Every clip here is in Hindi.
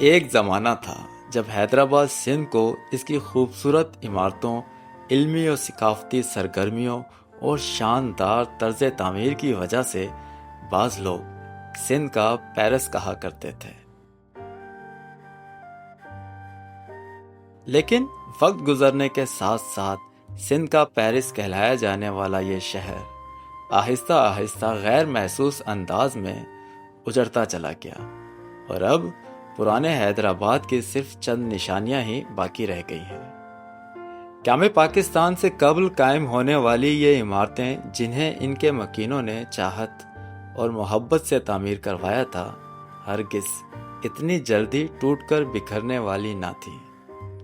एक ज़माना था जब हैदराबाद सिंध को इसकी खूबसूरत इमारतों, इल्मी और सकाफती सरगर्मियों और शानदार तर्ज तामीर की वजह से बाज़ लोग सिंध का पेरिस कहा करते थे। लेकिन वक्त गुजरने के साथ साथ सिंध का पेरिस कहलाया जाने वाला ये शहर आहिस्ता आहिस्ता गैर महसूस अंदाज में उजड़ता चला गया और अब पुराने हैदराबाद की सिर्फ चंद निशानियां ही बाकी रह गई हैं। क़याम पाकिस्तान से कबल कायम होने वाली ये इमारतें, जिन्हें इनके मकीनों ने चाहत और मोहब्बत से तामीर करवाया था, हरगिज़ इतनी जल्दी टूटकर बिखरने वाली ना थी,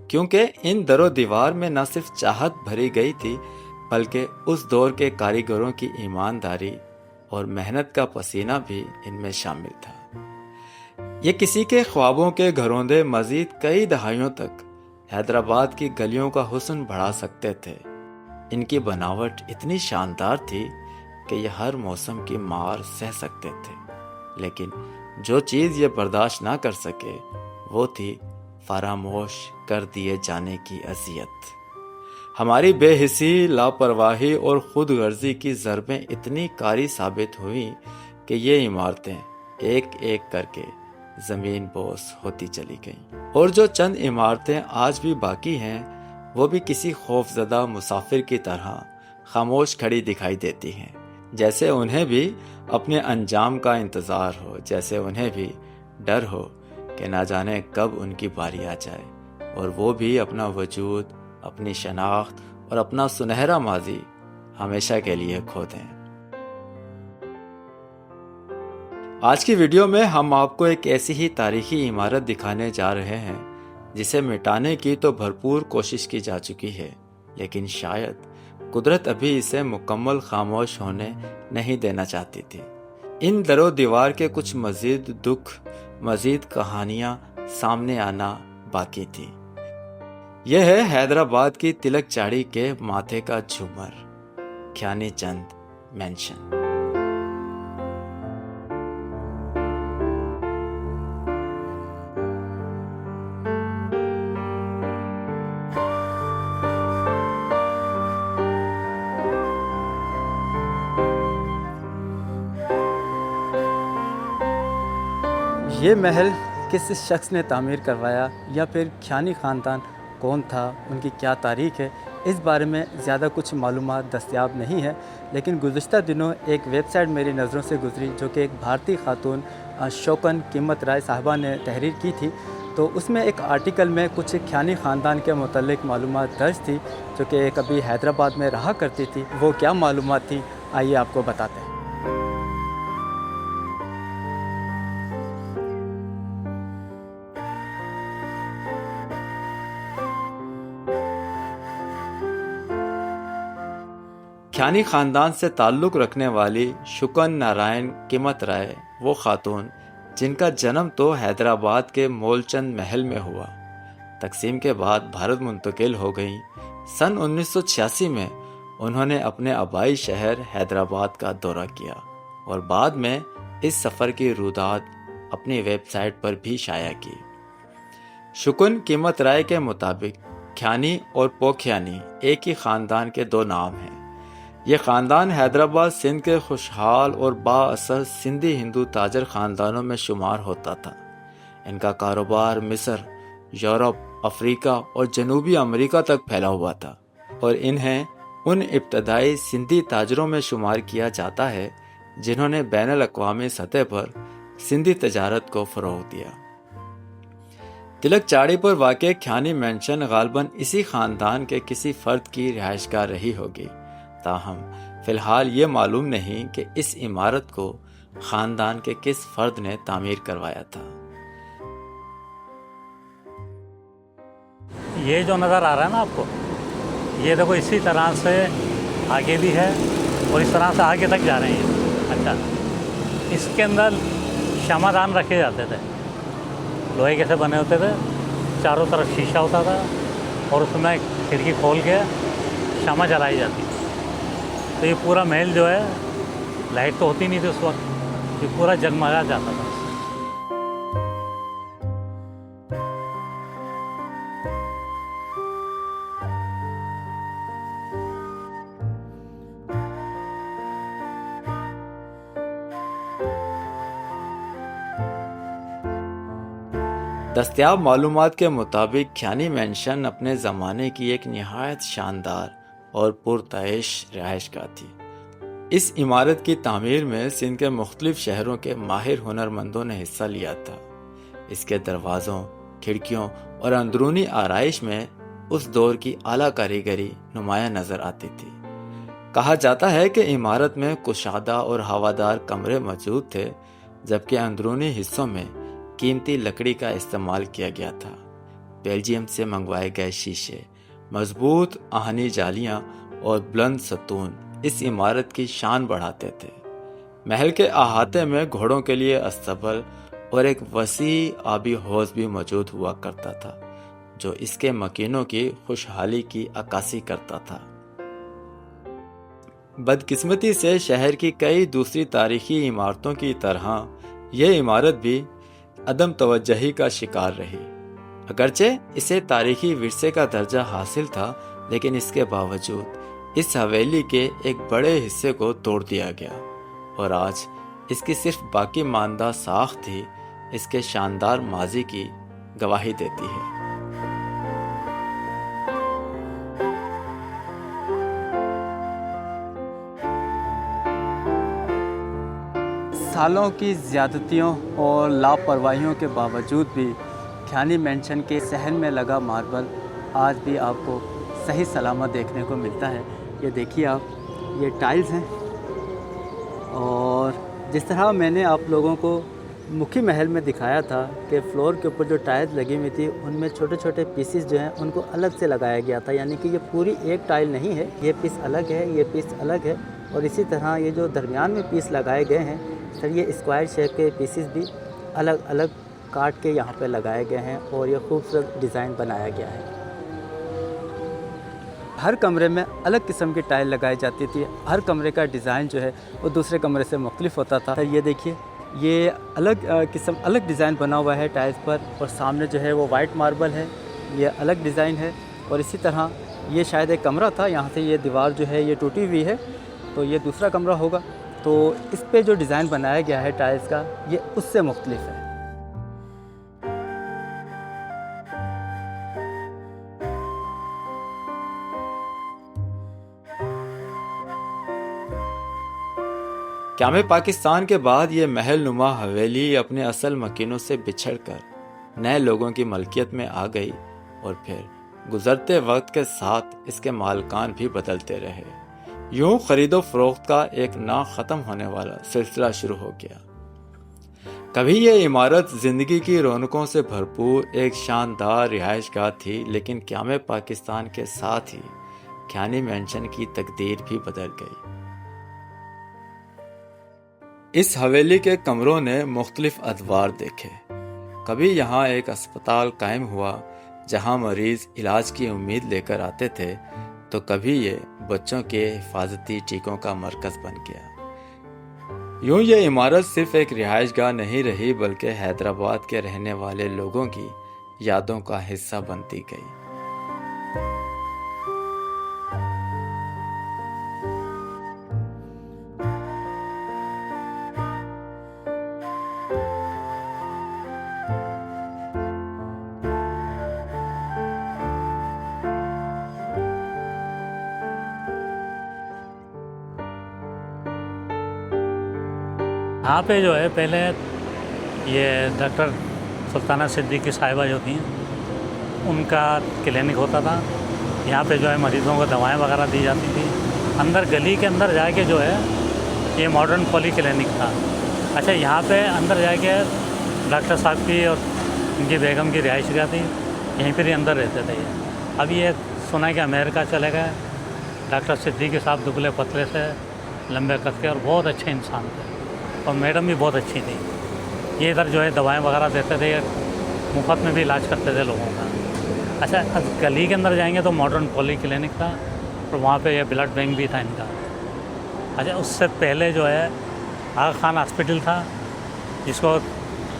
क्योंकि इन दरो दीवार में न सिर्फ चाहत भरी गई थी, बल्कि उस दौर के कारीगरों की ईमानदारी और मेहनत का पसीना भी इनमें शामिल था। ये किसी के ख्वाबों के घरौंदे मजीद कई दहाइयों तक हैदराबाद की गलियों का हुस्न बढ़ा सकते थे। इनकी बनावट इतनी शानदार थी कि ये हर मौसम की मार सह सकते थे, लेकिन जो चीज़ ये बर्दाश्त ना कर सके वो थी फरामोश कर दिए जाने की अज़ियत। हमारी बेहिसी, लापरवाही और खुद गर्जी की ज़रबें इतनी कारी साबित हुई कि ये इमारतें एक एक करके ज़मीन बोस होती चली गईं, और जो चंद इमारतें आज भी बाकी हैं वो भी किसी खौफजदा मुसाफिर की तरह खामोश खड़ी दिखाई देती हैं, जैसे उन्हें भी अपने अंजाम का इंतज़ार हो, जैसे उन्हें भी डर हो कि ना जाने कब उनकी बारी आ जाए और वो भी अपना वजूद, अपनी शनाख्त और अपना सुनहरा माजी हमेशा के लिए खो दें। आज की वीडियो में हम आपको एक ऐसी ही तारीखी इमारत दिखाने जा रहे हैं जिसे मिटाने की तो भरपूर कोशिश की जा चुकी है, लेकिन शायद कुदरत अभी इसे मुकम्मल खामोश होने नहीं देना चाहती थी। इन दरो दीवार के कुछ मजीद दुख, मजीद कहानियां सामने आना बाकी थी। यह है हैदराबाद की तिलक चाड़ी के माथे का झूमर, ख्यानी चंद मेंशन। ये महल किस शख्स ने तामीर करवाया या फिर ख्यानी ख़ानदान कौन था, उनकी क्या तारीख़ है, इस बारे में ज़्यादा कुछ मालूमात दस्तयाब नहीं है। लेकिन गुज़िश्ता दिनों एक वेबसाइट मेरी नज़रों से गुज़री जो कि एक भारतीय खातून शौकन कीमत राय साहबा ने तहरीर की थी। तो उसमें एक आर्टिकल में कुछ ख्यानी ख़ानदान के मुतल्लिक़ मालूमात दर्ज थी जो कि कभी हैदराबाद में रहा करती थी। वो क्या मालूमात थी, आइए आपको बताते हैं। ख्यानी ख़ानदान से ताल्लुक़ रखने वाली शुकन नारायण कीमत राय वो ख़ातून जिनका जन्म तो हैदराबाद के मोलचंद महल में हुआ, तकसीम के बाद भारत मुंतकिल हो गईं। सन 1986 में उन्होंने अपने आबाई शहर हैदराबाद का दौरा किया और बाद में इस सफ़र की रुदात अपनी वेबसाइट पर भी शाया की। शुकन कीमत राय के मुताबिक ख्यानी और पोख्यानी एक ही ख़ानदान के दो नाम हैं। ये ख़ानदान हैदराबाद सिंध के खुशहाल और बाअसर सिंधी हिंदू ताजर ख़ानदानों में शुमार होता था। इनका कारोबार मिस्र, यूरोप, अफ्रीका और जनूबी अमेरिका तक फैला हुआ था और इन्हें उन इब्तदाई सिंधी ताजरों में शुमार किया जाता है जिन्होंने बैनुल अक़वामी सतह पर सिंधी तजारत को फ़रोग़ दिया। तिलक चाड़ी पर वाक़े ख्यानी मेंशन गालबन इसी ख़ानदान के किसी फ़र्द की रिहाइशगाह रही होगी। ताहम फ़िलहाल ये मालूम नहीं कि इस इमारत को ख़ानदान के किस फ़र्द ने तामीर करवाया था। ये जो नज़र आ रहा है ना आपको, ये देखो इसी तरह से आगे भी है और इस तरह से आगे तक जा रहे हैं। अच्छा, इसके अंदर शमादान रखे जाते थे, लोहे के से बने होते थे, चारों तरफ शीशा होता था और उसमें खिड़की खोल के शमा जलाई जाती थी। तो ये पूरा महल जो है, लाइट तो होती नहीं थी उस वक्त, ये पूरा जगमगा जाता था। दस्तयाब मालूमात के मुताबिक ख्यानी मैंशन अपने ज़माने की एक नहायत शानदार और पुरतइश रिहाइशगाह थी। इस इमारत की तामीर में सिंध के मुख्तलिफ शहरों के माहिर हुनरमंदों ने हिस्सा लिया था। इसके दरवाज़ों, खिड़कियों और अंदरूनी आराइश में उस दौर की आला कारीगरी नुमाया नज़र आती थी। कहा जाता है कि इमारत में कुशादा और हवादार कमरे मौजूद थे, जबकि अंदरूनी हिस्सों में कीमती लकड़ी का इस्तेमाल किया गया था। बेल्जियम से मंगवाए गए शीशे, मजबूत आहनी जालियां और बुलंद सतून इस इमारत की शान बढ़ाते थे। महल के अहाते में घोड़ों के लिए अस्तबल और एक वसी आबी हौज भी मौजूद हुआ करता था, जो इसके मकीनों की खुशहाली की अक्कासी करता था। बदकिस्मती से शहर की कई दूसरी तारीखी इमारतों की तरह यह इमारत भी अदम तवज्जही का शिकार रही। अगरचे इसे तारीखी विरसे का दर्जा हासिल था, लेकिन इसके बावजूद इस हवेली के एक बड़े हिस्से को तोड़ दिया गया और आज इसकी सिर्फ बाकी मानदा साख ही इसके शानदार माजी की गवाही देती है। सालों की ज़्यादतियों और लापरवाहियों के बावजूद भी ख्यानी मैंशन के सहन में लगा मार्बल आज भी आपको सही सलामत देखने को मिलता है। ये देखिए आप, ये टाइल्स हैं और जिस तरह मैंने आप लोगों को मुखी महल में दिखाया था कि फ्लोर के ऊपर जो टाइल्स लगी हुई थी उनमें छोटे छोटे पीसेस जो हैं उनको अलग से लगाया गया था, यानी कि ये पूरी एक टाइल नहीं है, ये पीस अलग है, ये पीस अलग है। और इसी तरह ये जो दरमियान में पीस लगाए गए हैं सर, ये स्क्वायर शेप के पीसेस भी अलग अलग काट के यहाँ पे लगाए गए हैं और ये खूबसूरत डिज़ाइन बनाया गया है। हर कमरे में अलग किस्म की टाइल लगाई जाती थी, हर कमरे का डिज़ाइन जो है वो दूसरे कमरे से मुख्तलिफ होता था। सर ये देखिए, ये अलग किस्म अलग डिज़ाइन बना हुआ है टाइल्स पर, और सामने जो है वो वाइट मार्बल है, ये अलग डिज़ाइन है। और इसी तरह ये शायद एक कमरा था, यहाँ से ये दीवार जो है ये टूटी हुई है, तो ये दूसरा कमरा होगा। तो इस पे जो डिज़ाइन बनाया गया है टाइल्स का, ये उससे मुख्तलिफ है। क़याम पाकिस्तान के बाद ये महल नुमा हवेली अपने असल मकीनों से बिछड़कर नए लोगों की मलकियत में आ गई और फिर गुजरते वक्त के साथ इसके मालकान भी बदलते रहे। यूं खरीदो फरोख्त का एक ना ख़त्म होने वाला सिलसिला शुरू हो गया। कभी ये इमारत ज़िंदगी की रौनकों से भरपूर एक शानदार रिहाइशगाह थी, लेकिन क़याम पाकिस्तान के साथ ही ख्यानी मैंशन की तकदीर भी बदल गई। इस हवेली के कमरों ने मुख्तलिफ अदवार देखे। कभी यहाँ एक अस्पताल कायम हुआ जहाँ मरीज़ इलाज की उम्मीद लेकर आते थे, तो कभी ये बच्चों के हिफाजती टीकों का मरकज़ बन गया। यूं ये इमारत सिर्फ एक रिहाइशगाह नहीं रही, बल्कि हैदराबाद के रहने वाले लोगों की यादों का हिस्सा बनती गई। यहाँ पे जो है पहले ये डॉक्टर सुल्ताना सिद्दीकी साहिबा जो थी उनका क्लिनिक होता था। यहाँ पे जो है मरीज़ों को दवाएं वगैरह दी जाती थी। अंदर गली के अंदर जाके जो है ये मॉडर्न पॉली क्लिनिक था। अच्छा, यहाँ पे अंदर जाके डॉक्टर साहब की और उनकी बेगम की रिहाइशगाह थी, यहीं पर ही अंदर रहते थे ये। अब ये सुना कि अमेरिका चले गए। डॉक्टर सिद्दीकी साहब दुबले पतले से, लंबे कद के और बहुत अच्छे इंसान थे, और मैडम भी बहुत अच्छी थी। ये इधर जो है दवाएं वगैरह देते थे, मुफ्त में भी इलाज करते थे लोगों का। अच्छा, गली के अंदर जाएंगे तो मॉडर्न पॉली क्लिनिक था और वहाँ पे ये ब्लड बैंक भी था इनका। अच्छा, उससे पहले जो है आगा खान हॉस्पिटल था, जिसको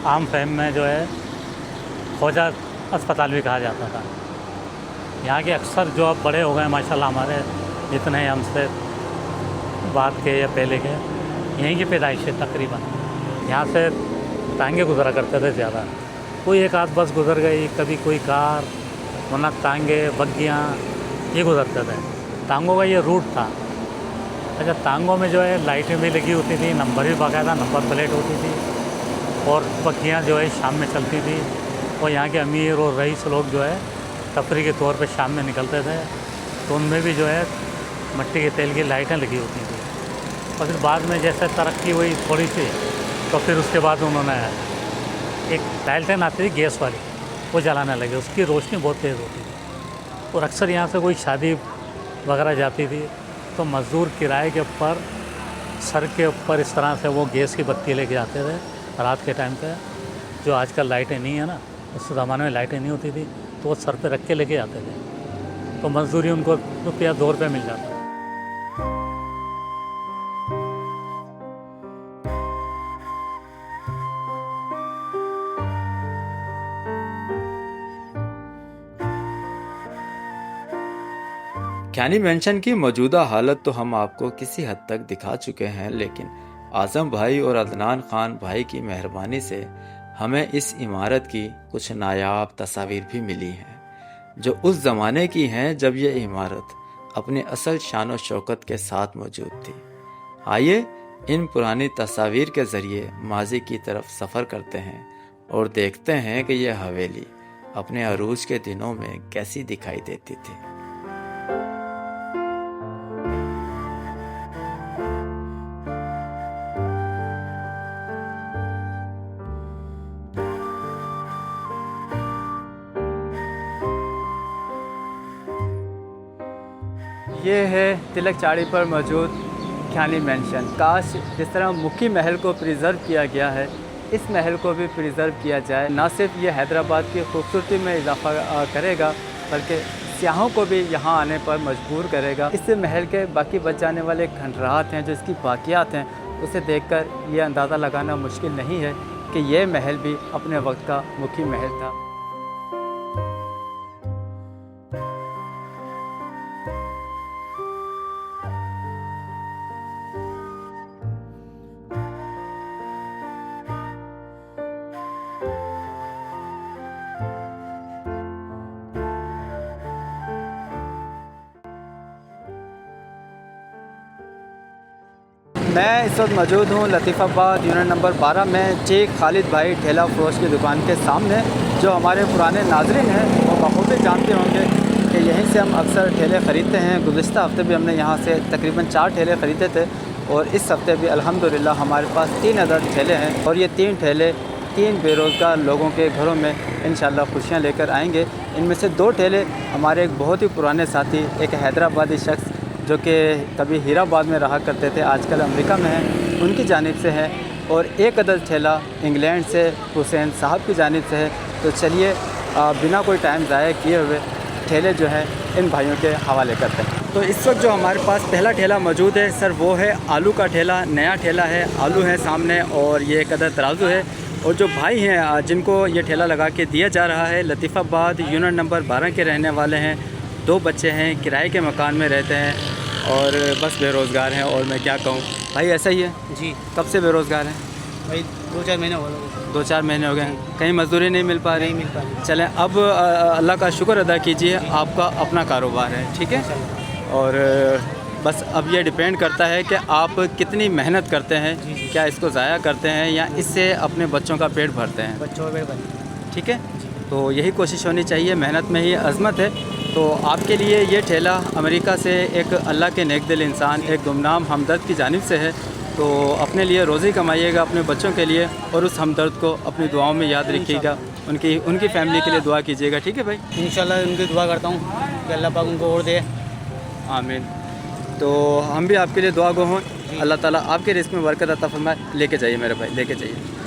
आम फहम में जो है ख्वाजा अस्पताल भी कहा जाता था। यहाँ के अक्सर जो अब बड़े हो गए माशाल्लाह, हमारे जितने हमसे बात के या पहले के, यहीं की पैदाइश है तकरीबन। यहाँ से टांगे गुजरा करते थे ज़्यादा, कोई एक आध बस गुजर गई, कभी कोई कार, वरना टांगे बग्गियाँ ये गुजरते थे। टांगों का ये रूट था। अच्छा, टांगों में जो है लाइटें भी लगी होती थी, नंबर भी बाकायदा नंबर प्लेट होती थी, और बग्गियाँ जो है शाम में चलती थी। और यहाँ के अमीर और रईस लोग जो है तफरी के तौर पे शाम में निकलते थे, तो उनमें भी जो है मिट्टी के तेल की लाइटें लगी होती थी। और फिर बाद में जैसे तरक्की हुई थोड़ी सी, तो फिर उसके बाद उन्होंने एक लालटेन आती थी गैस वाली, वो जलाने लगे। उसकी रोशनी बहुत तेज़ होती थी। और अक्सर यहाँ से कोई शादी वगैरह जाती थी तो मज़दूर किराए के ऊपर, सर के ऊपर इस तरह से वो गैस की बत्ती लेके आते थे रात के टाइम पे। जो आजकल लाइटें नहीं है ना, उस ज़माने में लाइटें नहीं होती थी, तो वो सर पे रख के लेके आते थे, तो मजदूरी उनको रुपया 2 रुपये मिल जाता। ख्यानी मेंशन की मौजूदा हालत तो हम आपको किसी हद तक दिखा चुके हैं, लेकिन आज़म भाई और अदनान खान भाई की मेहरबानी से हमें इस इमारत की कुछ नायाब तस्वीर भी मिली हैं, जो उस ज़माने की हैं जब यह इमारत अपने असल शान व शौकत के साथ मौजूद थी। आइए इन पुरानी तस्वीर के ज़रिए माजी की तरफ सफ़र करते हैं और देखते हैं कि यह हवेली अपने अरूज के दिनों में कैसी दिखाई देती थी। ये है तिलक चाड़ी पर मौजूद ख्यानी मेंशन। काश जिस तरह मुखी महल को प्रिज़र्व किया गया है, इस महल को भी प्रिज़र्व किया जाए। ना सिर्फ ये हैदराबाद की खूबसूरती में इजाफा करेगा, बल्कि सियाहों को भी यहाँ आने पर मजबूर करेगा। इस महल के बाकी बच जाने वाले खंडरात हैं, जो इसकी बाकियात हैं, उसे देखकर ये अंदाज़ा लगाना मुश्किल नहीं है कि ये महल भी अपने वक्त का मुखी महल था। मैं इस वक्त मौजूद हूँ लतीफ़ाबाद यूनिट नंबर 12 में शेख खालिद भाई ठेला फरोश की दुकान के सामने। जो हमारे पुराने नाज़रीन हैं वो बखूबी जानते होंगे कि यहीं से हम अक्सर ठेले ख़रीदते हैं। गुज़िश्ता हफ़्ते भी हमने यहाँ से तकरीबन 4 ठेले ख़रीदे थे, और इस हफ़्ते भी अल्हम्दुलिल्लाह हमारे पास 3 अदद ठेले हैं, और ये 3 ठेले 3 बेरोज़गार लोगों के घरों में इंशाअल्लाह खुशियाँ लेकर आएंगे। इनमें से 2 ठेले हमारे एक बहुत ही पुराने साथी, एक हैदराबादी शख्स जो कि कभी हीराबाद में रहा करते थे, आजकल अमेरिका में हैं, उनकी जानिब से है, और एक अदद ठेला इंग्लैंड से हुसैन साहब की जानिब से है। तो चलिए बिना कोई टाइम ज़ाया किए हुए ठेले जो हैं इन भाइयों के हवाले करते हैं। तो इस वक्त जो हमारे पास पहला ठेला मौजूद है सर, वो है आलू का ठेला। नया ठेला है, आलू है सामने, और ये एक अदद तराजू है। और जो भाई हैं जिनको ये ठेला लगा के दिया जा रहा है, लतीफ़ाबाद यूनिट नंबर 12 के रहने वाले हैं। 2 बच्चे हैं, किराए के मकान में रहते हैं, और बस बेरोज़गार हैं। और मैं क्या कहूँ भाई, ऐसा ही है जी। कब से बेरोज़गार हैं? भाई 2-4 महीने हो गए। 2-4 महीने हो गए हैं, कहीं मजदूरी नहीं मिल पा रही? नहीं मिल पा रही। चलें, अब अल्लाह का शुक्र अदा कीजिए, आपका अपना कारोबार है, ठीक है। और बस अब ये डिपेंड करता है कि आप कितनी मेहनत करते हैं, क्या इसको ज़ाया करते हैं या इससे अपने बच्चों का पेट भरते हैं, बच्चों का पेट भरते। ठीक है। तो यही कोशिश होनी चाहिए, मेहनत में ही अज़मत है। तो आपके लिए ये ठेला अमेरिका से एक अल्लाह के नेक दिल इंसान, एक गुमनाम हमदर्द की जानिब से है। तो अपने लिए रोज़ी कमाइएगा, अपने बच्चों के लिए, और उस हमदर्द को अपनी दुआओं में याद रखिएगा। उनकी फैमिली के लिए दुआ कीजिएगा, ठीक है भाई। इंशाल्लाह उनकी दुआ करता हूँ कि अल्लाह पाक उनको और दे। आमीन। तो हम भी आपके लिए दुआ गो हों, अल्लाह ताला आपके रिस्क में बरकत अता फरमाए। लेके जाइए मेरे भाई, लेके जाइए।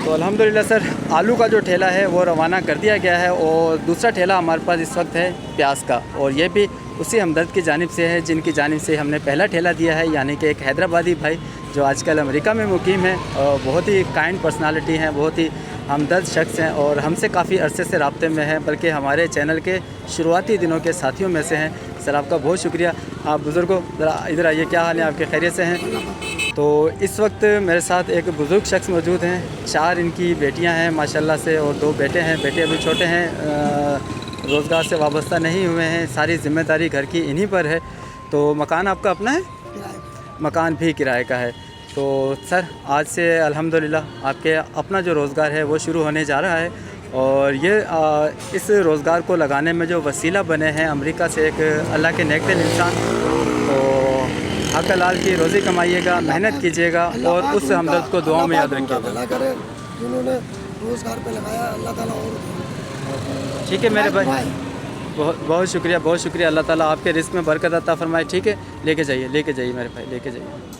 तो अल्हम्दुलिल्लाह सर आलू का जो ठेला है वो रवाना कर दिया गया है और दूसरा ठेला हमारे पास इस वक्त है प्याज का, और ये भी उसी हमदर्द की जानिब से है जिनकी जानिब से हमने पहला ठेला दिया है, यानी कि एक हैदराबादी भाई जो आजकल अमेरिका में मुकीम है और बहुत ही काइंड पर्सनालिटी हैं, बहुत ही हमदर्द शख्स हैं और हमसे काफ़ी अरसे से राब्ते में हैं, बल्कि हमारे चैनल के शुरुआती दिनों के साथियों में से हैं। सर आपका बहुत शुक्रिया। आप बुज़ुर्गों ज़रा इधर आइए, क्या हाल है आपके, खैरियत से हैं? तो इस वक्त मेरे साथ एक बुज़ुर्ग शख्स मौजूद हैं, 4 इनकी बेटियां हैं माशाल्लाह से और 2 बेटे हैं। बेटे अभी छोटे हैं, रोज़गार से वाबस्ता नहीं हुए हैं, सारी ज़िम्मेदारी घर की इन्हीं पर है। तो मकान आपका अपना है? मकान भी किराए का है। तो सर आज से अल्हम्दुलिल्लाह आपके अपना जो रोज़गार है वो शुरू होने जा रहा है और ये इस रोज़गार को लगाने में जो वसीला बने हैं अमेरिका से एक अल्लाह के नेक दिल इंसान, तो हक हलाल की रोज़ी कमाइएगा, मेहनत कीजिएगा और उस हमदर्द को दुआओं में याद रखिएगा। जिन्होंने रोज़गार पे लगाया अल्लाह ताला और ठीक है मेरे भाई, बहुत बहुत शुक्रिया, बहुत शुक्रिया। अल्लाह ताला आपके रिस्क में बरकत अता फरमाए। ठीक है, लेके जाइए मेरे भाई, लेके जाइए।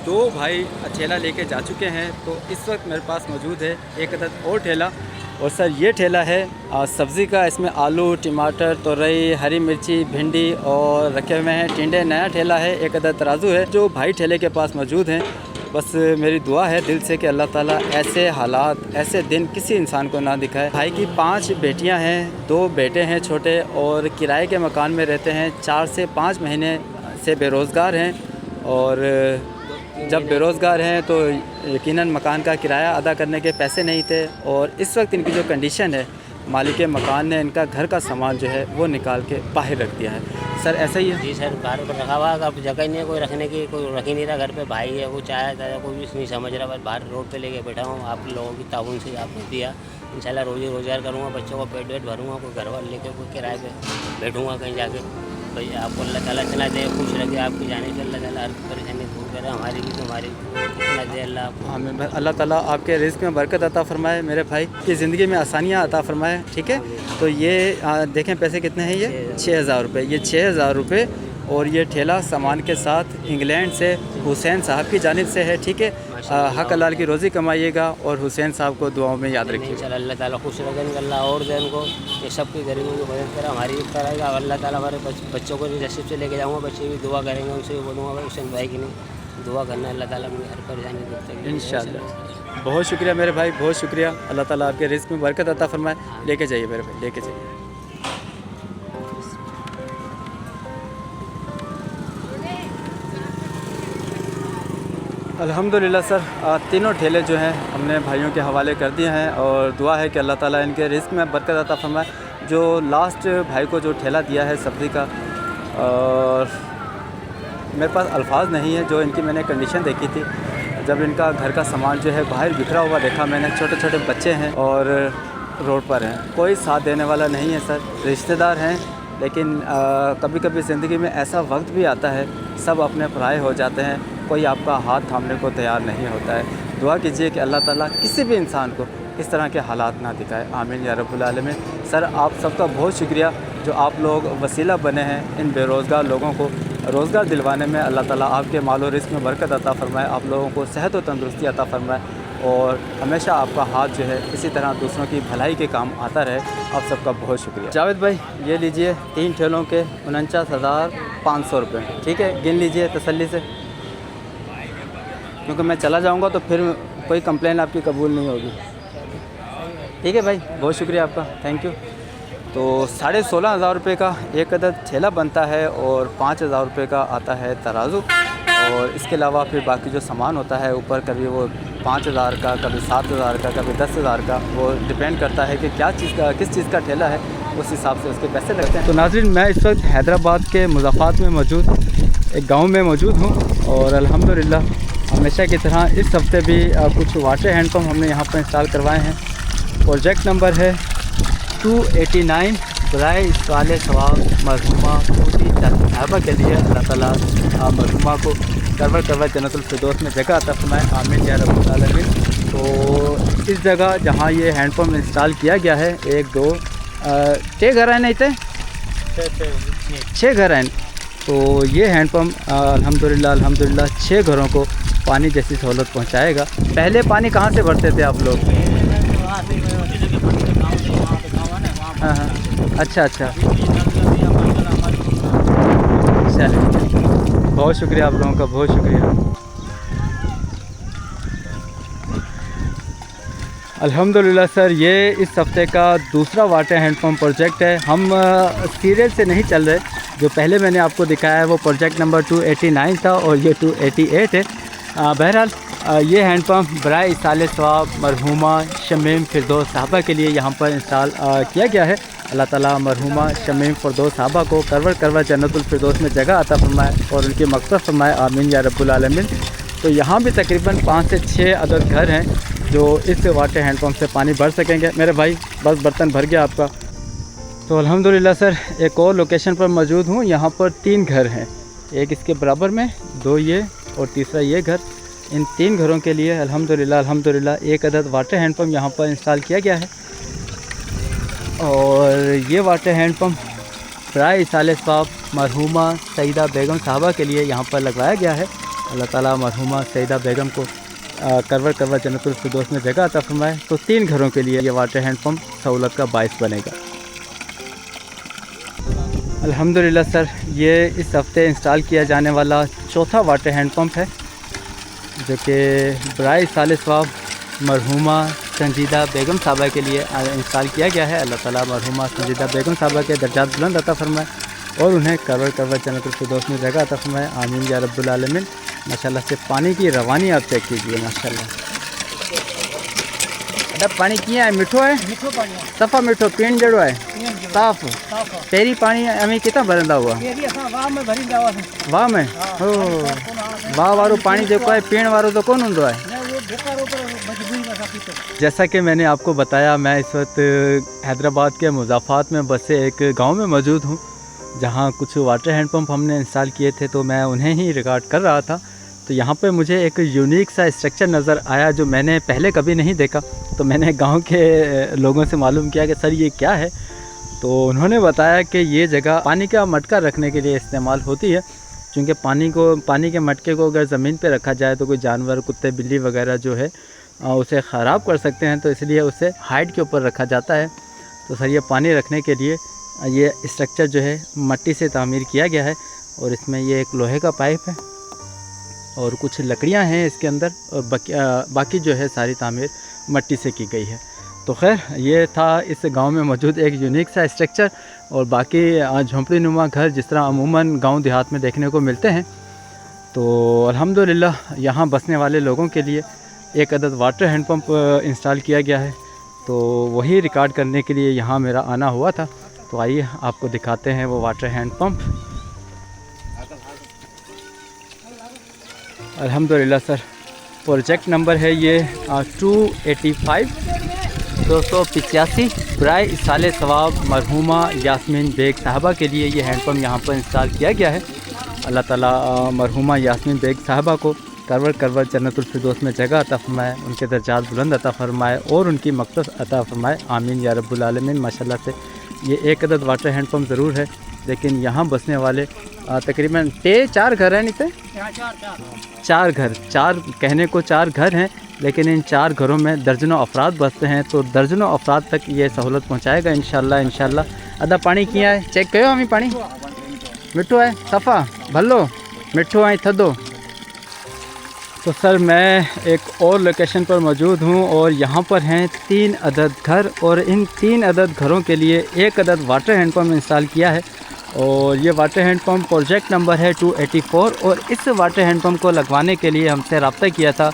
दो भाई ठेला लेके जा चुके हैं, तो इस वक्त मेरे पास मौजूद है एक अदद और ठेला, और सर ये ठेला है सब्ज़ी का। इसमें आलू, टमाटर, तोरई, हरी मिर्ची, भिंडी और रखे हुए हैं टिंडे। नया ठेला है, एक अदद तराजू है। जो भाई ठेले के पास मौजूद हैं, बस मेरी दुआ है दिल से कि अल्लाह ताला ऐसे हालात, ऐसे दिन किसी इंसान को ना दिखाए। भाई की 5 बेटियां हैं, 2 बेटे हैं छोटे और किराए के मकान में रहते हैं। 4 से 5 महीने से बेरोज़गार हैं और जब बेरोज़गार हैं तो यकीनन मकान का किराया अदा करने के पैसे नहीं थे, और इस वक्त इनकी जो कंडीशन है, मालिक मकान ने इनका घर का सामान जो है वो निकाल के बाहर रख दिया है। सर ऐसा ही है? जी सर, बाहर पर रखा हुआ है, अब जगह ही नहीं है कोई रखने की, कोई रख ही नहीं रहा। घर पे भाई है, वो चाहे कोई भी नहीं समझ रहा, बस बाहर रोड पे लेके बैठा हूँ। आप लोगों की ताउन से आपने दिया, इंशाल्लाह रोज़ी रोज़गार करूँगा, बच्चों को पेट वेट भरूँगा, कोई घर वाले लेके कोई किराए पे बैठूँगा कहीं जाके। भाई आपको अल्लाह ताला चला दे, खुश रखे, आपकी जाने से अल्लाह ताला हर परेशानी दूर करे, हमारी भी तुम्हारी चला दे अल्लाह आपको। आमीन भाई, अल्लाह ताला आपके रिज़्क़ में बरकत अता फरमाए मेरे भाई, की ज़िंदगी में आसानियाँ अता फरमाए। ठीक है, तो ये देखें पैसे कितने हैं, ये 6000 रुपये, ये 6000 रुपये, और ये ठेला सामान के साथ इंग्लैंड से हुसैन साहब की जानिब से है। ठीक है, हक हलाल की रोज़ी कमाइएगा और हुसैन साहब को दुआओं में याद रखिए। इंशाल्लाह अल्लाह ताला खुश रखेंगे, अल्लाह और दे उनको, ये सब की गरीबों की मदद करें, हमारी भी कराएगा। अल्लाह ताला हमारे बच्चों को भी नसीब से लेके जाऊँगा, बच्चे भी दुआ करेंगे, उनसे भी बोलूँगा भाई हुसैन भाई की नहीं दुआ करना, अल्लाह ताला मुझे हर परेशानी दूर करेंगे इंशाल्लाह। बहुत शुक्रिया मेरे भाई, बहुत शुक्रिया। अल्लाह ताला आपके रिज़्क़ में बरकत अता फरमाए। लेके जाइए मेरे भाई, लेके जाइए। अल्हम्दुलिल्लाह सर, तीनों ठेले जो हैं हमने भाइयों के हवाले कर दिए हैं और दुआ है कि अल्लाह ताला इनके रिज़्क़ में बरकत अता फरमाए। जो लास्ट भाई को जो ठेला दिया है सब्ज़ी का, और मेरे पास अल्फाज नहीं है, जो इनकी मैंने कंडीशन देखी थी, जब इनका घर का सामान जो है बाहर बिखरा हुआ देखा मैंने, छोटे छोटे बच्चे हैं और रोड पर हैं, कोई साथ देने वाला नहीं है सर। रिश्तेदार हैं, लेकिन कभी कभी ज़िंदगी में ऐसा वक्त भी आता है, सब अपने पराए हो जाते हैं, कोई आपका हाथ थामने को तैयार नहीं होता है। दुआ कीजिए कि अल्लाह ताला किसी भी इंसान को इस तरह के हालात ना दिखाए, आमीन या रब्बुल आलमीन। सर आप सबका बहुत शुक्रिया जो आप लोग वसीला बने हैं इन बेरोज़गार लोगों को रोज़गार दिलवाने में। अल्लाह ताला आपके मालो रिज़्क़ में बरकत अता फरमाए, आप लोगों को सेहत और तंदुरुस्ती अता फरमाए, और हमेशा आपका हाथ जो है इसी तरह दूसरों की भलाई के काम आता रहे। आप सबका बहुत शुक्रिया। जावेद भाई ये लीजिए 3 ठेलों के 49,500 रुपये। ठीक है, गिन लीजिए तसल्ली से, क्योंकि मैं चला जाऊंगा तो फिर कोई कंप्लेन आपकी कबूल नहीं होगी। ठीक है भाई, बहुत शुक्रिया आपका, थैंक यू। तो 16,500 रुपये का एक अदद ठेला बनता है और 5,000 रुपये का आता है तराजू, और इसके अलावा फिर बाकी जो सामान होता है ऊपर, कभी वो 5,000 का, कभी 7,000 का, कभी 10,000 का, वो डिपेंड करता है कि क्या चीज़ का, किस चीज़ का ठेला है, उस हिसाब से उसके पैसे लगते हैं। तो नाज़रीन, मैं इस वक्त हैदराबाद के मुज़फ़्फ़राबाद में मौजूद एक गाँव में मौजूद हूँ, और अल्हम्दुलिल्लाह हमेशा की तरह इस हफ्ते भी कुछ वाटर हैंडपम्प हमने यहाँ पर इंस्टॉल करवाए हैं। प्रोजेक्ट नंबर है 289 बराए इस्काल सवाब मरहुमा मोती चाची साहबा के लिए। अल्लाह ताला मरहुमा को करवर करवर जन्नतुल फिरदौस में जगह अता फरमाए, आमीन या रब्बुल आलमीन। तो इस जगह जहाँ ये हैंडपम्प इंस्टॉल किया गया है, 1 2 6 घर हैं, नहीं थे 6 घर हैं। तो ये हैंडपम्प अल्हम्दुलिल्लाह 6 घरों को पानी जैसी सहूलत पहुंचाएगा। पहले पानी कहाँ से भरते थे आप लोग? हाँ हाँ, अच्छा अच्छा, चलिए बहुत शुक्रिया आप लोगों का, बहुत शुक्रिया। अल्हम्दुलिल्लाह सर, ये इस हफ्ते का दूसरा वाटर हैंडपम्प प्रोजेक्ट है। हम सीरियल से नहीं चल रहे, जो पहले मैंने आपको दिखाया है वो प्रोजेक्ट नंबर 289 था और ये 288 है। बहरहाल ये हैंडपम्प बराए इसाले सवाब मरहूमा शमीम फिरदौस साहबा के लिए यहाँ पर इंस्टॉल किया गया है। अल्लाह ताला मरहूमा शमीम फिरदौस साहबा को करवर करवर जन्नतुल फिरदौस में जगह अता फरमाए और उनकी मग़फ़िरत फरमाए, आमीन या रब्बुल आलमीन। तो यहाँ भी तकरीबन 5 से 6 अदद घर हैं जो इस वाटर हैंडपम्प से पानी भर सकेंगे। मेरे भाई बस बर्तन भर गया आपका। तो अल्हम्दुलिल्लाह सर, एक और लोकेशन पर मौजूद हूँ। यहाँ पर 3 घर हैं, एक इसके बराबर में, 2 ये और तीसरा ये घर। इन 3 घरों के लिए अल्हम्दुलिल्लाह 1 अदद वाटर हैंडपम्प यहाँ पर इंस्टॉल किया गया है। और ये वाटर हैंडपम्प बराए इसाले सवाब मरहूमा सईदा बेगम साहबा के लिए यहाँ पर लगवाया गया है। अल्लाह ताला मरहूमा सईदा बेगम को करवर करवर जन्नतुल फिरदौस में जगह अता फरमाए। तो 3 घरों के लिए ये वाटर हैंडपम्प सहूलत का बाइस बनेगा। अल्हम्दुलिल्लाह सर, ये इस हफ्ते इंस्टॉल किया जाने वाला चौथा वाटर हैंडपम्प है जो कि बराए इसाले सवाब मरहूमा संजीदा बेगम साहबा के लिए इंस्टॉल किया गया है। अल्लाह ताला मरहूमा संजीदा बेगम साहबा के दर्जात बुलंद अता फरमाए और उन्हें करवर करवर जन्नतुल फिरदौस में जगह अता फरमाए, आमीन या रब्बुल आलमीन। माशाल्लाह से पानी की रवानी आप चेक कीजिए, माशाल्लाह। अरे पानी किया है, मिठो है, मिठो पानी सफ़ा मिठो, पीण जड़ो है, साफ़। तेरी पानी अमी कितना भरंदा हुआ? वाह में हो, वाह वारो पानी जो है पीण वारो तो कौन होंदो है? जैसा कि मैंने आपको बताया, मैं इस वक्त हैदराबाद के मुज़ाफ़ात में बसे एक गांव में मौजूद हूं, जहां कुछ वाटर हैंडपम्प हमने इंस्टॉल किए थे, तो मैं उन्हें ही रिकॉर्ड कर रहा था। तो यहाँ पे मुझे एक यूनिक सा स्ट्रक्चर नज़र आया जो मैंने पहले कभी नहीं देखा। तो मैंने गांव के लोगों से मालूम किया कि सर ये क्या है। तो उन्होंने बताया कि ये जगह पानी का मटका रखने के लिए इस्तेमाल होती है, क्योंकि पानी के मटके को अगर ज़मीन पे रखा जाए तो कोई जानवर, कुत्ते बिल्ली वगैरह जो है उसे ख़राब कर सकते हैं, तो इसलिए उसे हाइट के ऊपर रखा जाता है। तो सर ये पानी रखने के लिए ये स्ट्रक्चर जो है मट्टी से तामीर किया गया है और इसमें ये एक लोहे का पाइप है और कुछ लकड़ियां हैं इसके अंदर, और बाकी जो है सारी तामीर मट्टी से की गई है। तो खैर ये था इस गांव में मौजूद एक यूनिक सा स्ट्रक्चर। और बाकी झोंपड़ी नुमा घर जिस तरह अमूमन गांव देहात में देखने को मिलते हैं, तो अल्हम्दुलिल्लाह यहाँ बसने वाले लोगों के लिए 1 अदद वाटर हैंडपम्प इंस्टॉल किया गया है। तो वही रिकॉर्ड करने के लिए यहाँ मेरा आना हुआ था। तो आइए आपको दिखाते हैं वो वाटर हैंडपम्प। अल्हम्दुलिल्लाह सर, प्रोजेक्ट नंबर है ये 285 बराए इसाले सवाब मरहूमा यास्मीन बेग साहबा के लिए ये हैंडपम्प यहाँ पर इंस्टॉल किया गया है। अल्लाह ताला मरहूमा यास्मीन बेग साहबा को करवर करवर जन्नतुल फिरदौस में जगह अता फरमाए, उनके दर्जात बुलंद अता फरमाए और उनकी मक़फ़िरत अता फरमाए, आमीन या रब्बुल आलमीन। माशाल्लाह से ये 1 अदद वाटर हैंडपम्प ज़रूर है, लेकिन यहाँ बसने वाले तकरीबन 4 घर हैं। नहीं थे 4 घर, 4 कहने को 4 घर हैं, लेकिन इन 4 घरों में दर्जनों अफराद बसते हैं। तो दर्जनों अफराद तक ये सहूलत पहुँचाएगा इंशाल्लाह। अदा पानी किया है, चेक करो हमें पानी मिठो है, सफ़ा भलो मिठो है थदो। तो सर मैं एक और लोकेशन पर मौजूद हूँ और यहाँ पर हैं 3 अदद घर और इन 3 अदद घरों के लिए 1 अदद वाटर हैंडपम्प इंस्टॉल किया है। और ये वाटर हैंडपम्प प्रोजेक्ट नंबर है 284 और इस वाटर हैंडपम्प को लगवाने के लिए हमसे रब्ता किया था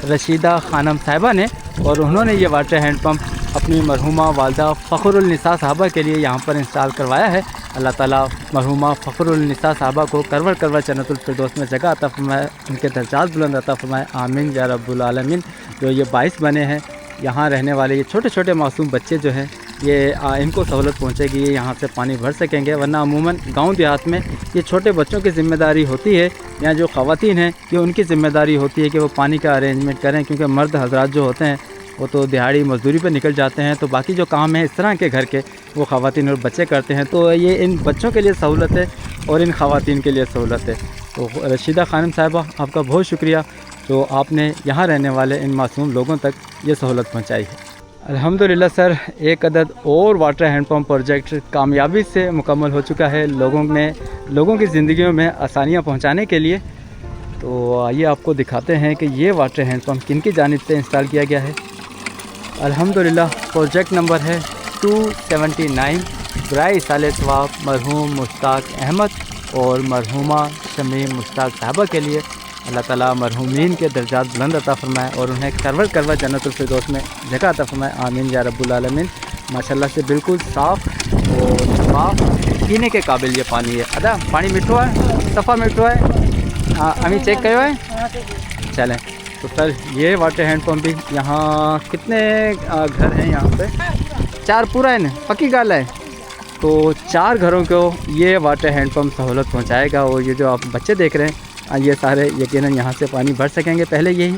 रशीदा खानम साहिबा ने, और उन्होंने ये वाटर हैंडपम्प अपनी मरहूमा वालदा फ़खरुल निसा साहबा के लिए यहाँ पर इंस्टॉल करवाया है। अल्लाह ताला मरहूमा फ़खरुल निसा साहबा को करवर करवर जन्नतुल फिरदौस में जगह अता फरमाए, उनके दर्जात बुलंद अता फरमाए, आमीन या रब्बुल आलमीन। जो ये 22 बने हैं यहाँ रहने वाले ये छोटे छोटे मासूम बच्चे जो हैं, ये इनको सहूलत पहुँचेगी, ये यहाँ से पानी भर सकेंगे। वरना अमूमन गांव देहात में ये छोटे बच्चों की ज़िम्मेदारी होती है, या जो ख़वातीन हैं ये उनकी ज़िम्मेदारी होती है कि वो पानी का अरेंजमेंट करें, क्योंकि मर्द हजरात जो होते हैं वो तो दिहाड़ी मजदूरी पर निकल जाते हैं, तो बाकी जो काम है इस तरह के घर के वो ख़वातीन और बच्चे करते हैं। तो ये इन बच्चों के लिए सहूलत है और इन ख़वातीन के लिए सहूलत है। तो रशीदा खानम साहिबा, आपका बहुत शुक्रिया जो आपने यहाँ रहने वाले इन मासूम लोगों तक ये सहूलत पहुँचाई है। अल्हम्दुलिल्लाह सर, एक अदद और वाटर हैंडपम्प प्रोजेक्ट कामयाबी से मुकम्मल हो चुका है लोगों की ज़िंदगियों में आसानियाँ पहुँचाने के लिए। तो आइए आपको दिखाते हैं कि ये वाटर हैंडपम्प किन की जानिब से इंस्टॉल किया गया है। अल्हम्दुलिल्लाह प्रोजेक्ट नंबर है 279 बराए साले सवाब मरहूम मुश्ताक अहमद और मरहूमा शमीम मुश्ताक साहबा के लिए अल्लाह ताला मरहूमीन के दर्जात बुलंद अता फ़रमाए और उन्हें करवट करवट जन्नतुल फिरदौस में जगह अता फ़रमाए। आमीन या रब्बुल आलमीन। माशाल्लाह से बिल्कुल साफ़ और साफ पीने के काबिल ये पानी है। अदा पानी मिठो है, सफ़ा मिठो है। अभी चेक करो है। चलें तो सर, ये वाटर हैंडपम्प भी यहाँ कितने घर हैं यहाँ पे? 4 पूरा है ना, पक्की गाल है। तो 4 घरों को ये वाटर हैंडपम्प सहूलत पहुँचाएगा। और ये जो आप बच्चे देख रहे हैं ये सारे यकीनन यहाँ से पानी भर सकेंगे। पहले यही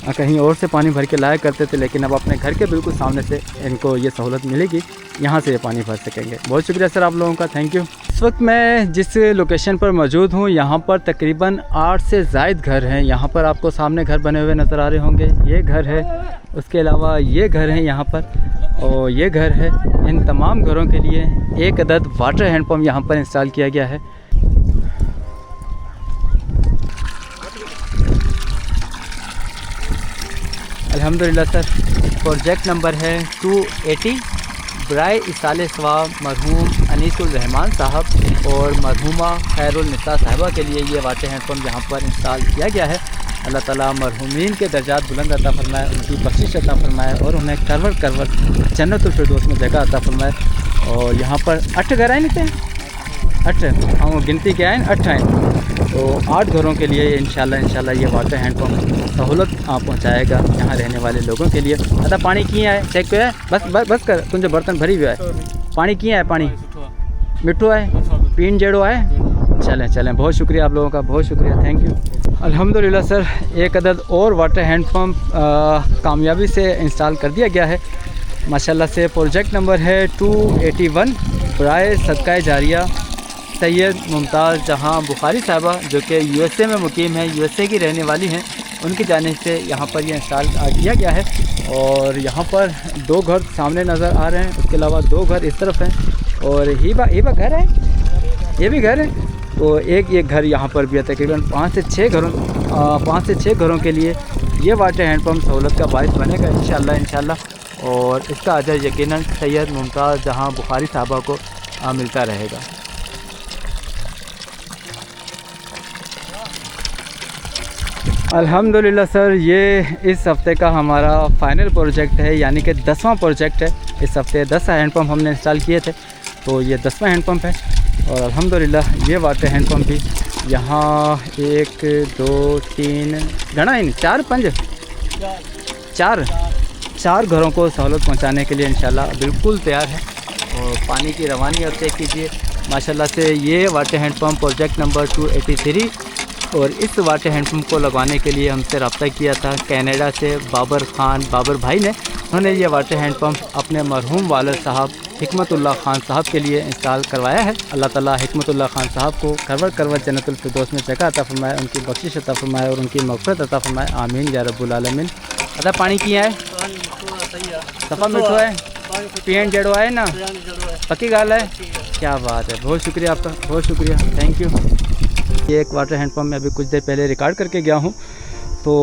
कहीं और से पानी भर के लाया करते थे, लेकिन अब अपने घर के बिल्कुल सामने से इनको ये सहूलत मिलेगी, यहाँ से ये पानी भर सकेंगे। बहुत शुक्रिया सर आप लोगों का, थैंक यू। इस वक्त मैं जिस लोकेशन पर मौजूद हूँ यहाँ पर तकरीबन 8 से ज़ायद घर हैं। यहाँ पर आपको सामने घर बने हुए नज़र आ रहे होंगे, ये घर है, उसके अलावा ये घर हैं यहाँ पर और ये घर है। इन तमाम घरों के लिए एक अदद वाटर हैंडपम्प यहाँ पर इंस्टॉल किया गया है। अल्हम्दुलिल्लाह सर, प्रोजेक्ट नंबर है 280 बराए इसाले सवाब मरहूम अनीसुल रहमान साहब और मरहूमा खैरुल निसा साहिबा के लिए ये वाटर हैंडपम्प यहाँ पर इंस्टॉल किया गया है। अल्लाह ताला मरहूमीन के दर्जात बुलंद अता फ़रमाए, उनकी बख्शिश अता फ़रमाए और उन्हें करवट करवट जन्नतुल फिरदौस में जगह अता फ़रमाए। और यहाँ पर 8 घर आए नहीं थे, 8 हम गिनती के आए 8 हैं। तो 8 घरों के लिए इंशाल्लाह ये वाटर हैंडपम्प सहूलत पहुँचाएगा यहाँ रहने वाले लोगों के लिए। अदा पानी किए है चेक पे है, बस कर तुझे बर्तन भरी हुआ है। पानी किए है, पानी मिठो है, पीन जेड़ो है। चलें बहुत शुक्रिया आप लोगों का, बहुत शुक्रिया, थैंक यू। अल्हम्दुलिल्लाह सर, एक अदद और वाटर हैंडपम्प कामयाबी से इंस्टॉल कर दिया गया है माशाल्लाह से। प्रोजेक्ट नंबर है 281 बराए सदका जारिया सैयद मुमताज़ जहां बुखारी साहबा जो कि USA में मुकीम है, USA की रहने वाली हैं, उनकी जानिब से यहाँ पर ये इंस्टॉल किया गया है। और यहाँ पर 2 घर सामने नज़र आ रहे हैं, उसके अलावा 2 घर इस तरफ हैं और हीबा घर है, ये भी घर है। तो एक घर यहाँ पर भी है। तकरीबन 5 से 6 घरों के लिए ये वाटर हैंडपम्प सहूलत का बायस बनेगा इंशाल्लाह। और इसका अजर यकीनन सैयद मुमताज़ जहां बुखारी साहबा को मिलता रहेगा। अल्हम्दुलिल्लाह सर, ये इस हफ़्ते का हमारा फ़ाइनल प्रोजेक्ट है, यानी कि 10वां प्रोजेक्ट है। इस हफ़्ते 10 हैंडपम्प हमने इंस्टॉल किए थे, तो ये 10वां हैंडपम्प है। और अल्हम्दुलिल्लाह ये वाटर हैंडपम्प भी यहाँ 1 2 3 घना ही 4 5 4 घरों को सहूलत पहुँचाने के लिए इंशाल्लाह बिल्कुल तैयार है। और पानी की रवानी और चेक कीजिए माशाल्लाह से। ये वाटर हैंडपम्प प्रोजेक्ट नंबर 283 और इस वाटर हैंडपम्प को लगवाने के लिए हमसे रब्ता किया था कनाडा से बाबर भाई ने। उन्होंने ये वाटर हैंडपम्प अपने मरहूम वालिद साहब हिकमतुल्लाह खान साहब के लिए इंस्टॉल करवाया है। अल्लाह ताला हिकमतुल्लाह खान साहब को करवट जन्नतुल फिरदौस में जगह अता फ़रमाए, उनकी बख्शिश अता फ़रमाए और उनकी मग़फ़िरत अता फ़रमाए। आमीन या रब्बुल आलमीन। अदा पानी किया है, सफ़ा मिठो है, पीएन जड़ो है ना, पक्की गाल है। क्या बात है, बहुत शुक्रिया आपका, बहुत शुक्रिया, थैंक यू। ये एक वाटर हैंडपम्प मैं अभी कुछ देर पहले रिकॉर्ड करके गया हूँ। तो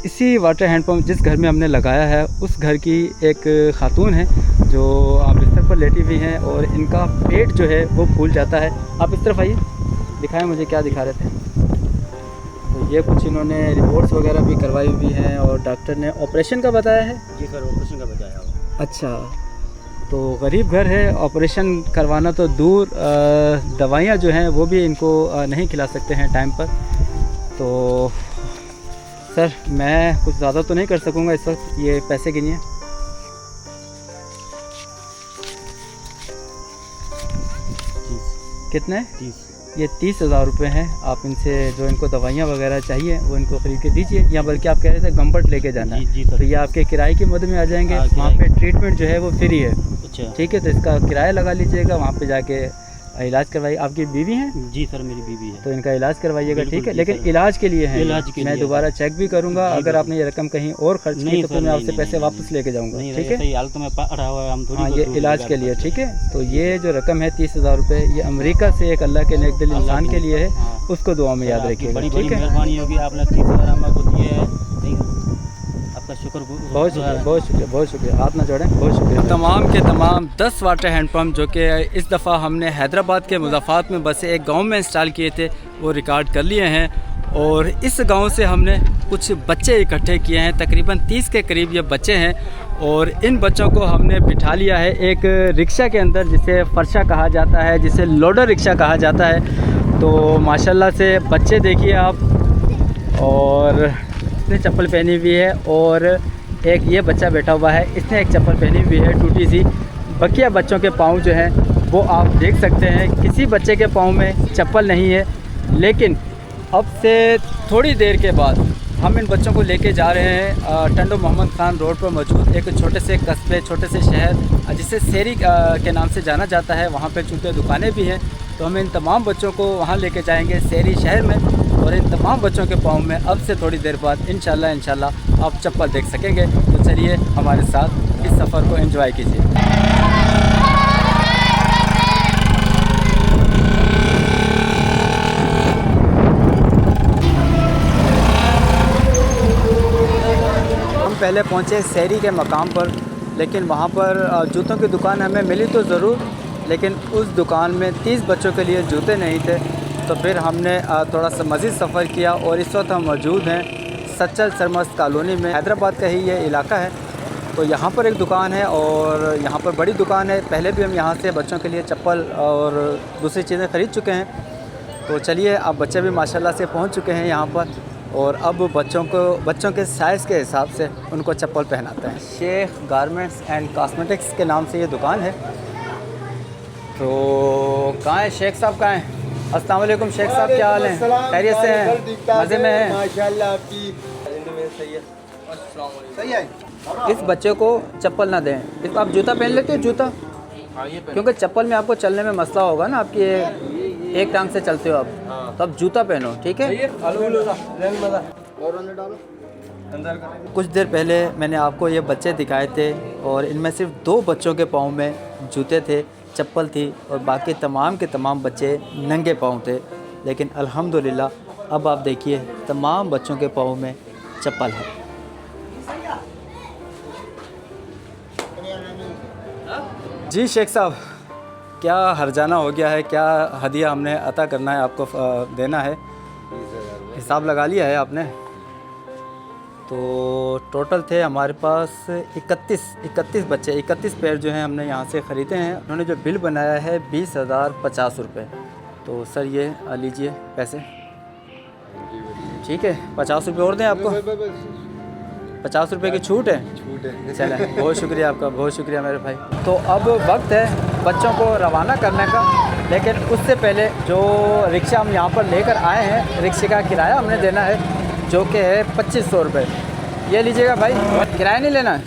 इसी वाटर हैंडपम्प जिस घर में हमने लगाया है उस घर की एक ख़ातून है जो आप बिस्तर पर लेटी हुई हैं और इनका पेट जो है वो फूल जाता है। आप इस तरफ आइए, दिखाएं मुझे क्या दिखा रहे थे। तो ये कुछ इन्होंने रिपोर्ट्स वगैरह भी करवाई हुई हैं और डॉक्टर ने ऑपरेशन का बताया है। जी सर, ऑपरेशन का बताया। अच्छा, तो गरीब घर है, ऑपरेशन करवाना तो दूर, दवाइयाँ जो हैं वो भी इनको नहीं खिला सकते हैं टाइम पर। तो सर मैं कुछ ज़्यादा तो नहीं कर सकूँगा इस वक्त। ये पैसे गिनिए। कितने? ये 30,000 रुपये हैं। आप इनसे जो इनको दवाइयाँ वगैरह चाहिए वो इनको खरीद के दीजिए, या बल्कि आप कह रहे थे गम्बट लेके जाना है, जी सर। तो ये आपके किराए की मद में आ जाएंगे। हाँ, वहाँ पे ट्रीटमेंट जो है वो फ्री है, अच्छा ठीक है, तो इसका किराया लगा लीजिएगा, वहाँ पे जाके इलाज करवाइए। आपकी बीवी हैं? जी सर, मेरी बीवी है। तो इनका इलाज करवाइएगा, बिल्कुल ठीक है, जी लेकिन सर। इलाज के लिए है, इलाज के मैं लिए दोबारा चेक भी करूँगा। जी, अगर आपने ये रकम कहीं और खर्च की नहीं तो सर, फिर मैं आपसे नहीं, पैसे नहीं, वापस लेके जाऊँगा, नहीं, ठीक है। सही हालत में पड़ा हुआ है, हम थोड़ी हाँ, बहुत ये दूर इलाज जा के लिए, सकते ठीक है। तो ये जो रकम है 30,000 रुपये, ये अमेरिका से एक अल्लाह के नेक दिल इंसान के लिए है, हाँ। उसको दुआ में याद आपकी रखिएगा, बड़ी बड़ी ठीक है। मेहरबानी होगी, आपने 30,000 हमको दिए हैं, नहीं, आपका शुक्र बहुत शुक्रिया, बहुत शुक्रिया, बहुत शुक्रिया। हाथ ना जोड़ें, बहुत शुक्रिया। तमाम के तमाम 10 वाटर हैंडपम्प जो कि इस दफ़ा हमने हैदराबाद के मुज़फ़्फ़राबाद में बसे एक गांव में इंस्टॉल किए थे, वो रिकॉर्ड कर लिए हैं। और इस गांव से हमने कुछ बच्चे इकट्ठे किए हैं, तकरीबन 30 के करीब ये बच्चे हैं। और इन बच्चों को हमने बिठा लिया है एक रिक्शा के अंदर, जिसे फ़रशा कहा जाता है, जिसे लोडर रिक्शा कहा जाता है। तो माशाल्लाह से बच्चे देखिए आप, और इसने चप्पल पहनी हुई है, और एक ये बच्चा बैठा हुआ है, इसने एक चप्पल पहनी हुई है टूटी सी। बकिया बच्चों के पाँव जो हैं वो आप देख सकते हैं, किसी बच्चे के पाँव में चप्पल नहीं है। लेकिन अब से थोड़ी देर के बाद हम इन बच्चों को लेके जा रहे हैं टंडो मोहम्मद खान रोड पर मौजूद एक छोटे से कस्बे, छोटे से शहर जिसे सेरी के नाम से जाना जाता है। वहाँ पे चूँकि दुकानें भी हैं, तो हम इन तमाम बच्चों को वहाँ लेके जाएंगे सेरी शहर में, और इन तमाम बच्चों के पाँव में अब से थोड़ी देर बाद इंशाल्लाह आप चप्पल देख सकेंगे। तो चलिए हमारे साथ इस सफ़र को एंजॉय कीजिए। पहले पहुँचे सेरी के मकाम पर, लेकिन वहाँ पर जूतों की दुकान हमें मिली तो ज़रूर, लेकिन उस दुकान में 30 बच्चों के लिए जूते नहीं थे। तो फिर हमने थोड़ा सा मज़ीद सफ़र किया, और इस वक्त हम मौजूद हैं सच्चल सरमस्त कॉलोनी में। हैदराबाद का ही ये इलाका है। तो यहाँ पर एक दुकान है, और यहाँ पर बड़ी दुकान है। पहले भी हम यहाँ से बच्चों के लिए चप्पल और दूसरी चीज़ें ख़रीद चुके हैं। तो चलिए, अब बच्चे भी माशाल्लाह से पहुँच चुके हैं यहाँ पर, और अब बच्चों के साइज़ के हिसाब से उनको चप्पल पहनाते हैं। शेख गारमेंट्स एंड कॉस्मेटिक्स के नाम से ये दुकान है। तो कहाँ है शेख साहब, कहाँ हैं? अस्सलाम वालेकुम शेख साहब, क्या हाल है? खैरियत से हैं? मज़े में हैं? माशाल्लाह, आपकी सही है। इस बच्चे को चप्पल ना दें। इसको आप जूता पहन लेते हो? जूता, क्योंकि चप्पल में आपको चलने में मसला होगा ना, आपकी एक टांग से चलते हो आप, तो आप जूता पहनो, ठीक है। कुछ देर पहले मैंने आपको ये बच्चे दिखाए थे, और इनमें सिर्फ 2 बच्चों के पाँव में जूते थे, चप्पल थी, और बाकी तमाम के तमाम बच्चे नंगे पाँव थे। लेकिन अल्हम्दुलिल्लाह अब आप देखिए तमाम बच्चों के पाँव में चप्पल है। जी शेख साहब, क्या हरजाना हो गया है? क्या हदिया हमने अता करना है, आपको देना है? हिसाब लगा लिया है आपने? तो टोटल थे हमारे पास 31 बच्चे, 31 पेयर जो हैं हमने यहाँ से ख़रीदे हैं। उन्होंने जो बिल बनाया है 20,050 रुपये। तो सर ये लीजिए पैसे, ठीक है। 50 रुपये और दें आपको? 50 रुपये की छूट है? चलें, बहुत शुक्रिया आपका, बहुत शुक्रिया मेरे भाई। तो अब वक्त है बच्चों को रवाना करने का, लेकिन उससे पहले जो रिक्शा हम यहाँ पर लेकर आए हैं, रिक्शे का किराया हमने देना है, जो कि है 2500 रुपये। ये लीजिएगा भाई, किराया नहीं लेना है।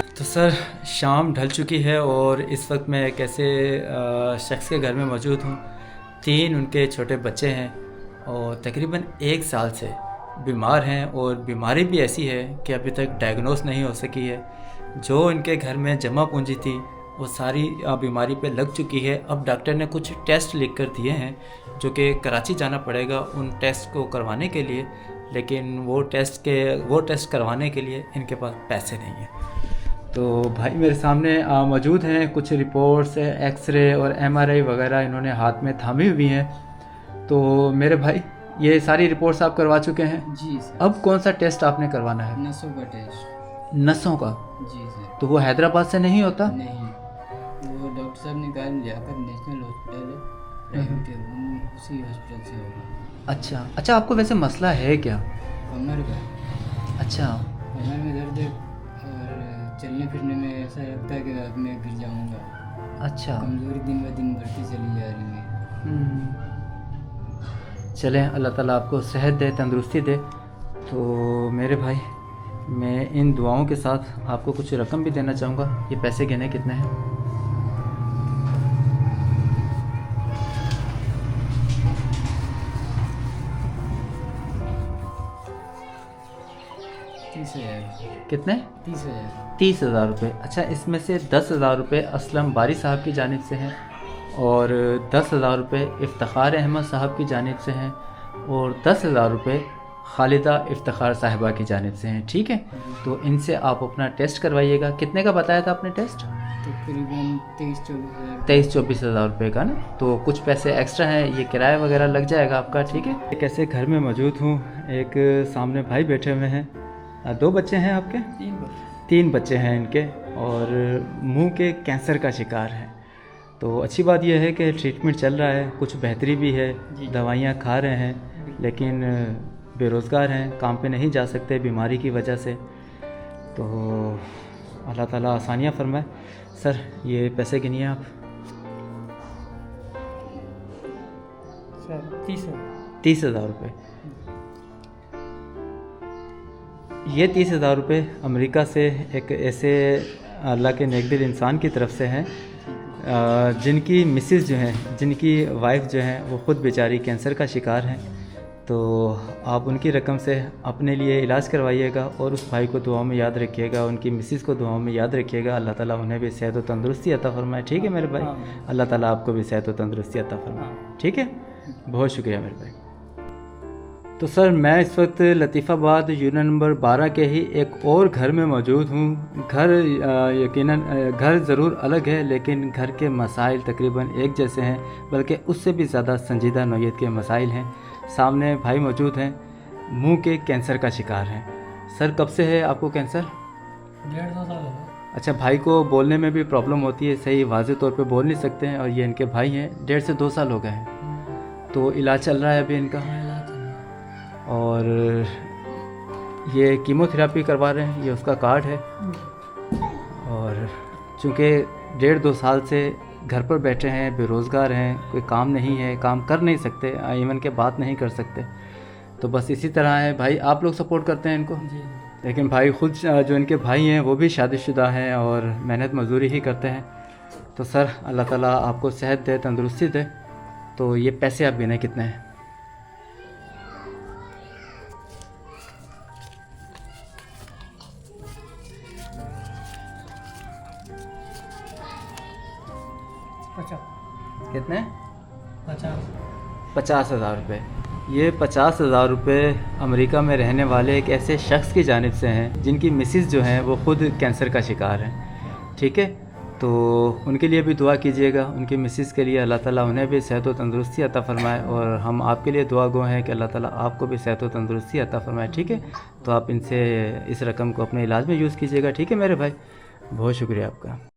तो सर शाम ढल चुकी है, और इस वक्त मैं एक ऐसे शख्स के घर में मौजूद हूँ। 3 उनके छोटे बच्चे हैं, और तकरीबन 1 साल से बीमार हैं, और बीमारी भी ऐसी है कि अभी तक डायग्नोस नहीं हो सकी है। जो इनके घर में जमा पूंजी थी वो सारी बीमारी पे लग चुकी है। अब डॉक्टर ने कुछ टेस्ट लिख कर दिए हैं, जो कि कराची जाना पड़ेगा उन टेस्ट को करवाने के लिए, लेकिन वो टेस्ट करवाने के लिए इनके पास पैसे नहीं हैं। तो भाई मेरे सामने मौजूद हैं कुछ रिपोर्ट्स, एक्सरे और MRI वगैरह इन्होंने हाथ में थामी हुई हैं। तो मेरे भाई ये सारी रिपोर्ट्स आप करवा चुके हैं? जी सर। अब कौन सा टेस्ट आपने करवाना है? नसों का टेस्ट। नसों का? जी सर। तो वो हैदराबाद से नहीं होता? नहीं, वो डॉक्टर साहब ने कहा जाकर नेशनल हॉस्पिटल है प्राइवेट है, उसी हॉस्पिटल से होगा। अच्छा, आपको वैसे मसला है क्या? कमर का। अच्छा, कमर में दर्द है और चलने फिरने में ऐसा लगता है कि अब मैं गिर जाऊंगा। अच्छा। कमजोरी दिन ब दिन बढ़ती चली जा रही है। चलें, अल्लाह ताला आपको सेहत दे, तंदुरुस्ती दे। तो मेरे भाई, मैं इन दुआओं के साथ आपको कुछ रकम भी देना चाहूँगा। ये पैसे गिने कितने हैं? कितने? 30,000। 30,000 रुपये। अच्छा, इसमें से 10,000 रुपये असलम बारी साहब की जानिब से हैं और 10,000 रुपये इफ्तिखार अहमद साहब की जानिब से हैं और 10,000 रुपये खालिदा इफ्तिखार साहिबा की जानिब से हैं। ठीक है, तो इनसे आप अपना टेस्ट करवाइएगा। कितने का बताया था आपने टेस्ट? तकरीबन 23-24 हज़ार। 23-24 हज़ार रुपये का ना। तो कुछ पैसे एक्स्ट्रा हैं, ये किराया वगैरह लग जाएगा आपका। ठीक है। एक ऐसे घर में मौजूद हूँ, एक सामने भाई बैठे हुए हैं। 2 बच्चे हैं आपके? 3 बच्चे हैं इनके और मुंह के कैंसर का शिकार हैं। तो अच्छी बात यह है कि ट्रीटमेंट चल रहा है, कुछ बेहतरी भी है, दवाइयाँ खा रहे हैं, लेकिन बेरोज़गार हैं, काम पे नहीं जा सकते बीमारी की वजह से। तो अल्लाह ताला आसानियाँ फरमाए। सर, ये पैसे गिनिए आप। सर 30,000 रुपये। ये 30,000 रुपये अमेरिका से एक ऐसे अल्लाह के नेकदिल इंसान की तरफ से हैं जिनकी मिसेस जो हैं, जिनकी वाइफ जो हैं, वो ख़ुद बेचारी कैंसर का शिकार हैं। तो आप उनकी रकम से अपने लिए इलाज करवाइएगा और उस भाई को दुआओं में याद रखिएगा, उनकी मिसेस को दुआओं में याद रखिएगा। अल्लाह ताला उन्हें भी सेहत और तंदुरुस्ती अता फरमाए। ठीक है मेरे भाई, अल्लाह ताला आपको भी सेहत और तंदुरुस्ती अता फरमाए। ठीक है, बहुत शुक्रिया मेरे भाई। तो सर, मैं इस वक्त लतीफ़ाबाद यूनियन नंबर 12 के ही एक और घर में मौजूद हूँ। घर यकीनन घर ज़रूर अलग है, लेकिन घर के मसाइल तकरीबन एक जैसे हैं, बल्कि उससे भी ज़्यादा संजीदा नौइयत के मसाइल हैं। सामने भाई मौजूद हैं, मुंह के कैंसर का शिकार हैं। सर, कब से है आपको कैंसर? 1.5-2 साल हो गए। अच्छा, भाई को बोलने में भी प्रॉब्लम होती है, सही वाज़ेह तौर पे बोल नहीं सकते हैं, और ये इनके भाई हैं। 1.5 से 2 साल हो गए हैं। तो इलाज चल रहा है अभी इनका, और ये कीमोथेरेपी करवा रहे हैं, ये उसका कार्ड है। और चूँकि 1.5-2 साल से घर पर बैठे हैं, बेरोज़गार हैं, कोई काम नहीं है, काम कर नहीं सकते, इवन के बात नहीं कर सकते, तो बस इसी तरह है। भाई, आप लोग सपोर्ट करते हैं इनको? लेकिन भाई खुद जो इनके भाई हैं वो भी शादीशुदा हैं और मेहनत मजदूरी ही करते हैं। तो सर, अल्लाह ताला आपको सेहत दे, तंदुरुस्ती दे। तो ये पैसे आप गिने कितने हैं? कितने? 50,000 रुपये। ये 50,000 रुपये अमेरिका में रहने वाले एक ऐसे शख्स की जानिब से हैं जिनकी मिसेस जो हैं वो ख़ुद कैंसर का शिकार हैं। ठीक है, तो उनके लिए भी दुआ कीजिएगा, उनकी मिसेस के लिए अल्लाह ताला उन्हें भी सेहत और तंदुरुस्ती अता फ़रमाए, और हम आपके लिए दुआ गो हैं कि अल्लाह ताला आपको भी सेहत और तंदुरुस्ती अता फ़रमाए। ठीक है, तो आप इनसे इस रकम को अपने इलाज में यूज़ कीजिएगा। ठीक है मेरे भाई, बहुत शुक्रिया आपका।